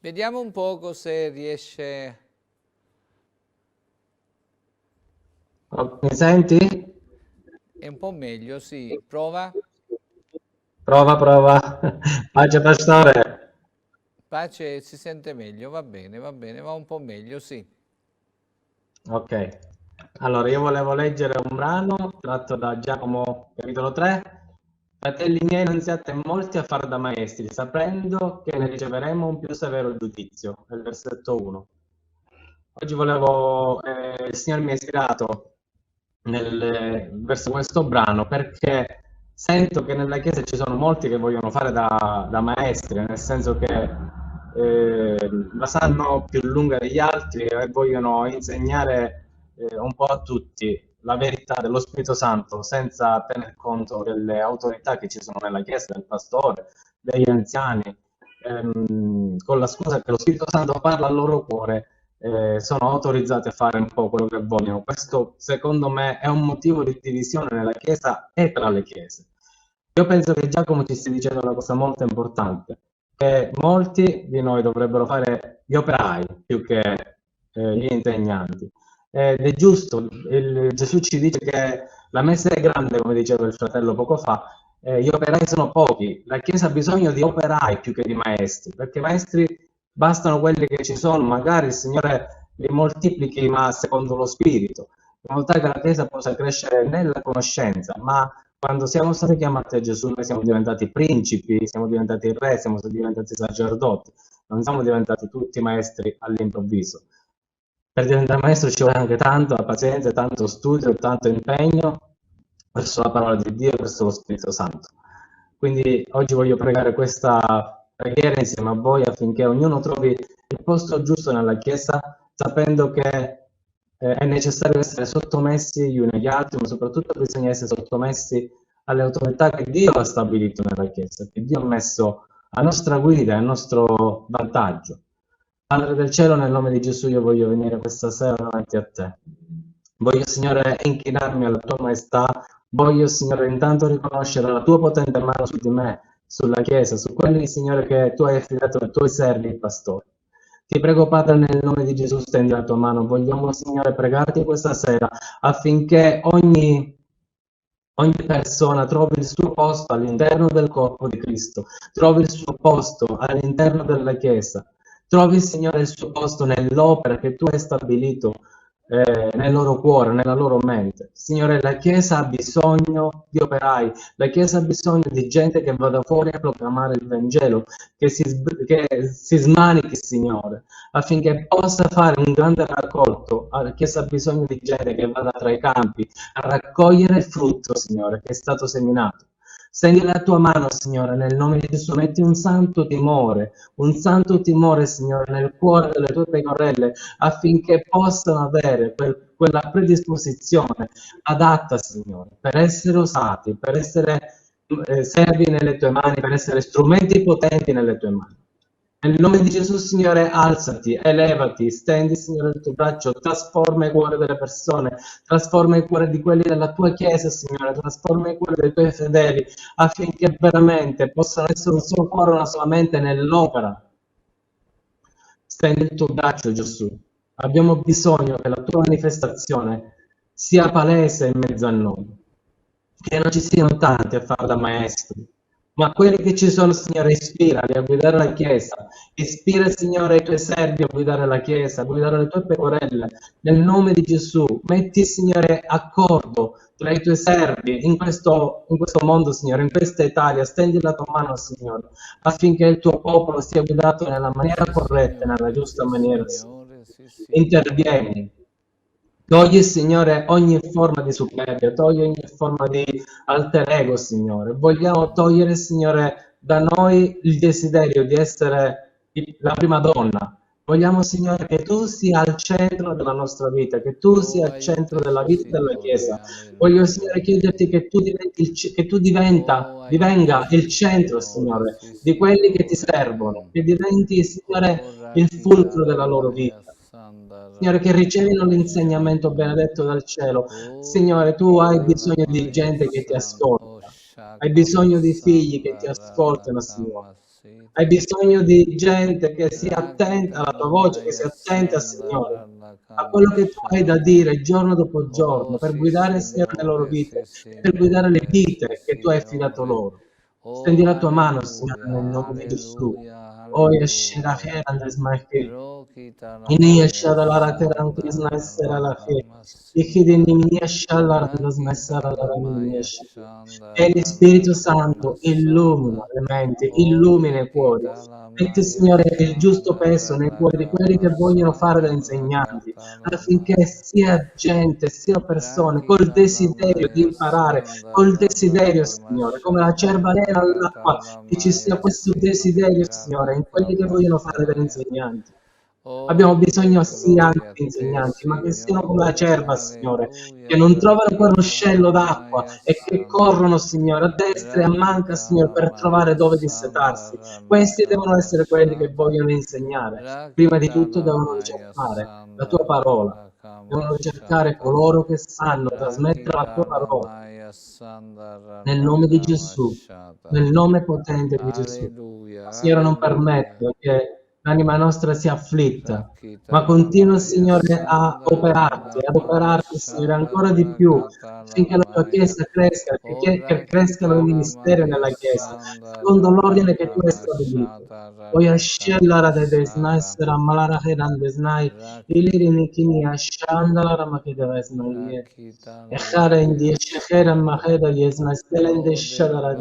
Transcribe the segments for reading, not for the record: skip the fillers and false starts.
Vediamo un poco se riesce. Mi senti? È un po' meglio, sì. Prova. Prova, prova. Pace, pastore. Pace, si sente meglio, va bene, va un po' meglio, sì. Ok. Allora, io volevo leggere un brano tratto da Giacomo, capitolo 3. Fratelli miei, non siate molti a far da maestri, sapendo che ne riceveremo un più severo giudizio. È il versetto 1. Oggi il Signore mi ha ispirato verso questo brano perché sento che nella Chiesa ci sono molti che vogliono fare da maestri, nel senso che la sanno più lunga degli altri e vogliono insegnare un po' a tutti la verità dello Spirito Santo senza tener conto delle autorità che ci sono nella Chiesa, del pastore, degli anziani, con la scusa che lo Spirito Santo parla al loro cuore, sono autorizzati a fare un po' quello che vogliono. Questo, secondo me, è un motivo di divisione nella Chiesa e tra le Chiese. Io penso che Giacomo ci stia dicendo una cosa molto importante, che molti di noi dovrebbero fare gli operai più che gli insegnanti. Ed è giusto, Gesù ci dice che la messa è grande, come diceva il fratello poco fa, gli operai sono pochi, la Chiesa ha bisogno di operai più che di maestri, perché maestri bastano quelli che ci sono, magari il Signore li moltiplichi, ma secondo lo Spirito, in modo tale che la Chiesa possa crescere nella conoscenza, ma quando siamo stati chiamati a Gesù noi siamo diventati principi, siamo diventati re, siamo diventati sacerdoti, non siamo diventati tutti maestri all'improvviso. Per diventare maestro ci vuole anche tanto la pazienza, tanto studio, tanto impegno verso la parola di Dio e verso lo Spirito Santo. Quindi oggi voglio pregare questa preghiera insieme a voi affinché ognuno trovi il posto giusto nella Chiesa, sapendo che è necessario essere sottomessi gli uni agli altri, ma soprattutto bisogna essere sottomessi alle autorità che Dio ha stabilito nella Chiesa, che Dio ha messo a nostra guida e a nostro vantaggio. Padre del cielo, nel nome di Gesù io voglio venire questa sera davanti a te. Voglio, Signore, inchinarmi alla tua maestà. Voglio, Signore, intanto riconoscere la tua potente mano su di me, sulla Chiesa, su quelli, Signore, che tu hai affidato ai tuoi servi, i pastori. Ti prego, Padre, nel nome di Gesù, stendi la tua mano. Vogliamo, Signore, pregarti questa sera affinché ogni persona trovi il suo posto all'interno del corpo di Cristo, trovi il suo posto all'interno della Chiesa, trovi, Signore, il suo posto nell'opera che tu hai stabilito nel loro cuore, nella loro mente. Signore, la Chiesa ha bisogno di operai, la Chiesa ha bisogno di gente che vada fuori a proclamare il Vangelo, che si smanichi, Signore, affinché possa fare un grande raccolto. La Chiesa ha bisogno di gente che vada tra i campi a raccogliere il frutto, Signore, che è stato seminato. Stendi la tua mano, Signore, nel nome di Gesù, metti un santo timore, Signore, nel cuore delle tue pecorelle, affinché possano avere quella predisposizione adatta, Signore, per essere usati, per essere servi nelle tue mani, per essere strumenti potenti nelle tue mani. Nel nome di Gesù, Signore, alzati, elevati, stendi, Signore, il tuo braccio, trasforma il cuore delle persone, trasforma il cuore di quelli della tua Chiesa, Signore, trasforma il cuore dei tuoi fedeli, affinché veramente possano essere un solo cuore, una sola mente nell'opera. Stendi il tuo braccio, Gesù. Abbiamo bisogno che la tua manifestazione sia palese in mezzo a noi, che non ci siano tanti a fare da maestri, ma quelli che ci sono, Signore, ispirali a guidare la Chiesa, ispira, Signore, i tuoi servi a guidare la Chiesa, a guidare le tue pecorelle, nel nome di Gesù. Metti, Signore, accordo tra i tuoi servi in questo mondo, Signore, in questa Italia. Stendi la tua mano, Signore, affinché il tuo popolo sia guidato nella maniera corretta, nella giusta maniera, Signore. Sì, Signore. Intervieni. Togli, Signore, ogni forma di superbia, togli ogni forma di alter ego, Signore. Vogliamo togliere, Signore, da noi il desiderio di essere la prima donna. Vogliamo, Signore, che tu sia al centro della nostra vita, che tu Oh, sia al centro della aiutaci, vita della Signore, Chiesa. Voglio, Signore, alleluia. chiederti che tu Oh, divenga aiutaci, il centro, Signore, Signore, sì, di quelli che ti Signore. servono, che diventi, Signore, Oh, il fulcro della loro Rakitaramaya vita. Signore, che ricevino Sandaramaya l'insegnamento Shanda. benedetto dal cielo. Oh, Signore, tu hai bisogno di Rakitaramaya gente che ti San. Oh, ascolta. Hai bisogno di figli che ti ascoltano, Signore. Hai bisogno di gente che sia attenta alla tua voce, che sia attenta, Signore, a quello che tu hai da dire giorno dopo giorno, per guidare, Signore, le loro vite, per guidare le vite che tu hai affidato loro. Stendi la tua mano, Signore, nel nome di Gesù. Oh, Yeshua, Heran, Ismael. Ini Yeshua, la Rateran, Krishna, Essera, la Fe. Ichidini, Yeshua, la Rateran, Essera, la Ramini, Yeshua. E il Spirito Santo illumina le menti, illumina i cuori. Metti, Signore, il giusto peso nei cuori di quelli che vogliono fare da insegnanti, affinché sia gente, sia persone col desiderio di imparare, col desiderio, Signore, come la cerva nera all'acqua, che ci sia questo desiderio, Signore, in quelli che vogliono fare da insegnanti. Abbiamo bisogno sia anche di insegnanti, ma che siano come la cerva, Signore, che non trovano quel ruscello d'acqua e che corrono, Signore, a destra e a manca, Signore, per trovare dove dissetarsi. Questi devono essere quelli che vogliono insegnare. Prima di tutto devono ricercare la tua parola, devono ricercare coloro che sanno trasmettere la tua parola. Nel nome di Gesù, nel nome potente di Gesù. Signore, non permetto che l'anima nostra sia afflitta, ma continua, Signore, ad operarti, Signore, ancora di più, affinché la tua Chiesa cresca, che crescano i ministeri nella Chiesa, secondo l'ordine che tu hai stabilito. Poi ascellara de desnai, sera malara heran desnai, ilirini kini asciandala ma che deve snai. Echara indi shechera mahera yesna stelende shadara.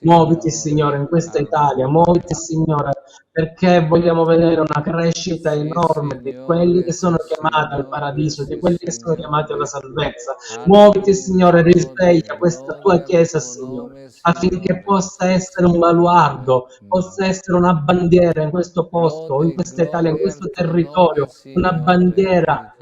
Muoviti, Signore, in questa Italia, muoviti, Signore, perché vogliamo vedere una crescita enorme di quelli che sono chiamati al paradiso, di quelli che sono chiamati alla salvezza. Muoviti, Signore, risveglia questa tua Chiesa, Signore, affinché possa essere un baluardo, possa essere una bandiera in questo posto, in questa Italia, in questo territorio, una bandiera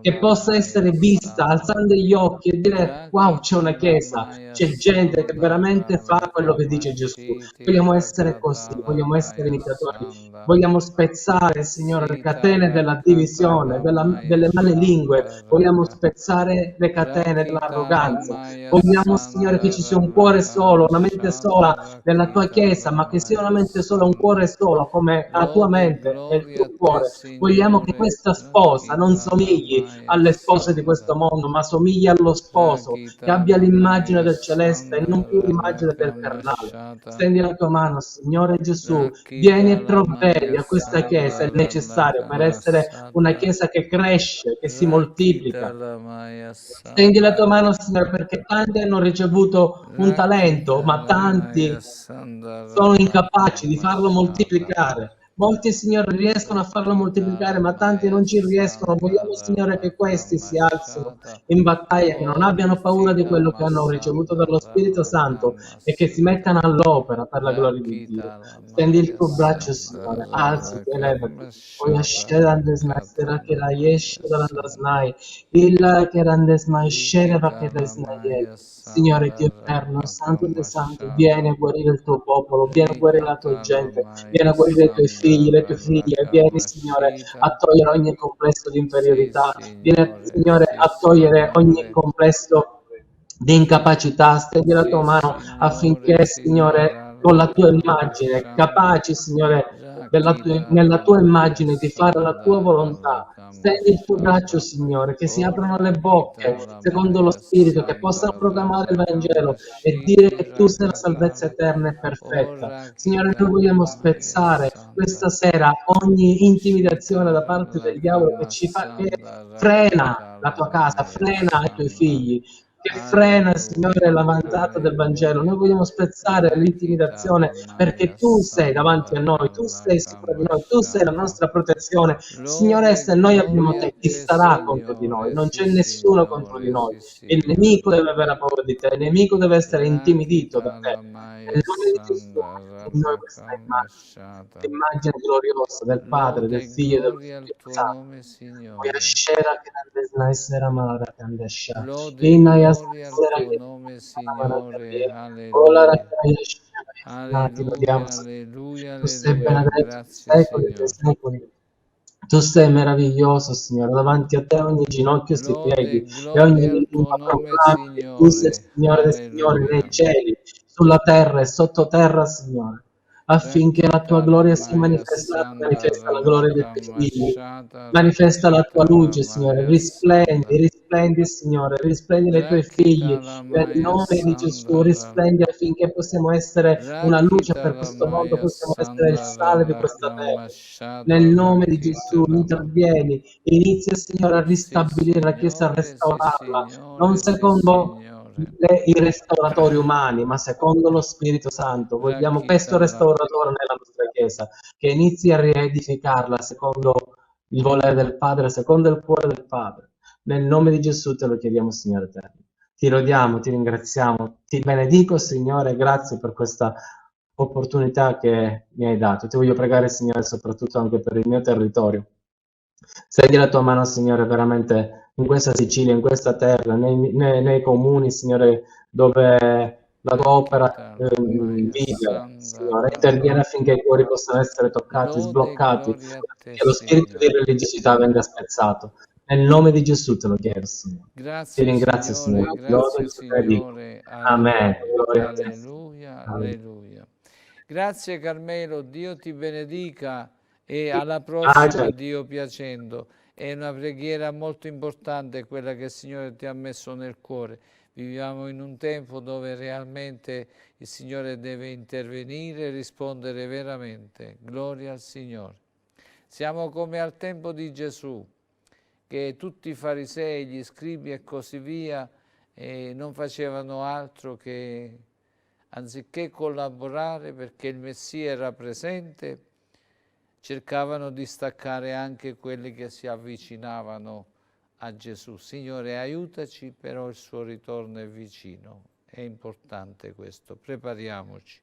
che possa essere vista alzando gli occhi e dire: wow, c'è una Chiesa, c'è gente che veramente fa quello che dice Gesù. Vogliamo essere così, vogliamo essere imitatori, vogliamo spezzare, Signore, le catene della divisione, delle male lingue, vogliamo spezzare le catene dell'arroganza, vogliamo, Signore, che ci sia un cuore solo, una mente sola nella tua Chiesa, ma che sia una mente sola, un cuore solo, come la tua mente e il tuo cuore. Vogliamo che questa sposa non somigli alle spose di questo mondo, ma somigli allo sposo, che abbia l'immagine del celeste e non più l'immagine del carnale. Stendi la tua mano, Signore Gesù, vieni e provvedi a questa Chiesa il necessario per essere una Chiesa che cresce, che si moltiplica. Stendi la tua mano, Signore, perché tanti hanno ricevuto un talento, ma tanti sono incapaci di farlo moltiplicare. Molti, Signore, riescono a farlo moltiplicare, ma tanti non ci riescono. Vogliamo, Signore, che questi si alzino in battaglia, che non abbiano paura di quello che hanno ricevuto dallo Spirito Santo e che si mettano all'opera per la gloria di Dio. Stendi il tuo braccio, Signore, alzati, elevati. Poi ascedandes maestera che la yesce dalandasnai, illa che randes maescere va che desnai. Signore Dio eterno, Santo dei Santi, vieni a guarire il tuo popolo, vieni a guarire la tua gente, vieni a guarire i tuoi figli, le tue figlie, vieni, Signore, a togliere ogni complesso di inferiorità, vieni, Signore, a togliere ogni complesso di incapacità, stendi la tua mano affinché, Signore, con la tua immagine, capaci, Signore, nella tua immagine di fare la tua volontà, stendi il tuo braccio, Signore, che si aprano le bocche secondo lo Spirito, che possano proclamare il Vangelo e dire che tu sei la salvezza eterna e perfetta. Signore, noi vogliamo spezzare questa sera ogni intimidazione da parte del diavolo che frena la tua casa, frena i tuoi figli, che frena, Signore, l'avanzata del Vangelo. Noi vogliamo spezzare l'intimidazione perché tu sei davanti a noi, tu sei sopra di noi, tu sei la nostra protezione. Signore, se noi abbiamo te, chi sarà contro di noi? Non c'è nessuno contro di noi. Il nemico deve avere paura di te, il nemico deve essere intimidito da te. Nel nome di Gesù, in noi questa immagine, l'immagine gloriosa del Padre, del Figlio e dello Spirito Santo. Poi ascera che non essere amara candescia. Inaya sera che nome, Signore, ti lodiamo, alleluia, tu sei alleluia, benedetto grazie secoli dei Signore. secoli. Tu sei meraviglioso, Signore, davanti a te ogni ginocchio si pieghi Lode, e ogni gloria al tuo lingua nome, proclami che tu sei Signore. Signore dei Signori nei Alleluia. cieli, sulla terra e sottoterra, Signore. Affinché la tua Rakita gloria sia Ramaya manifestata, Sanda manifesta la gloria dei tuoi figli. Ramakamashata Manifesta la tua Rakita luce, Signore, Ramaya risplendi, Sanda risplendi, Signore, risplendi nei tuoi figli, Rakita nel Ramaya nome di Gesù, Sanda risplendi affinché possiamo essere una luce Rakita per questo mondo, Ramaya possiamo essere il Sanda sale di questa terra. Nel Ranakamashata nome di Rakita Gesù, Rama. intervieni, inizia, Signore, a Sì, ristabilire la Chiesa, a Signore, sì, restaurarla, non Signore, sì, secondo Signore. i restauratori umani, ma secondo lo Spirito Santo. Vogliamo questo Rakita Ramaya. restauratore nella nostra Chiesa, che inizi a riedificarla secondo il volere del Padre, secondo il cuore del Padre. Nel nome di Gesù te lo chiediamo, Signore Eterno. Ti lodiamo, ti ringraziamo, ti benedico, Signore, grazie per questa opportunità che mi hai dato. Ti voglio pregare, Signore, soprattutto anche per il mio territorio. Stendi la tua mano, Signore, veramente in questa Sicilia, in questa terra, nei comuni, Signore, dove la tua opera Rakita Ramaya vive, Sanda Signore. Rama. Interviene affinché i cuori possano essere toccati, Lode e sbloccati, gloria a te, affinché lo spirito di Signore. religiosità venga spezzato. Nel nome di Gesù te lo chiedo, Signore. Ti Grazie ringrazio, Signore. Signore, Ti lodo e grazie ti benedico. Signore, Amen. alleluia, Gloria a te. alleluia, Amen. alleluia. Grazie Carmelo, Dio ti benedica e alla Ah, prossima, certo. Dio piacendo. È una preghiera molto importante quella che il Signore ti ha messo nel cuore. Viviamo in un tempo dove realmente il Signore deve intervenire e rispondere veramente. Gloria al Signore. Siamo come al tempo di Gesù, che tutti i farisei, gli scribi e così via non facevano altro che, anziché collaborare perché il Messia era presente, cercavano di staccare anche quelli che si avvicinavano a Gesù. Signore, aiutaci, però il suo ritorno è vicino. È importante questo, prepariamoci.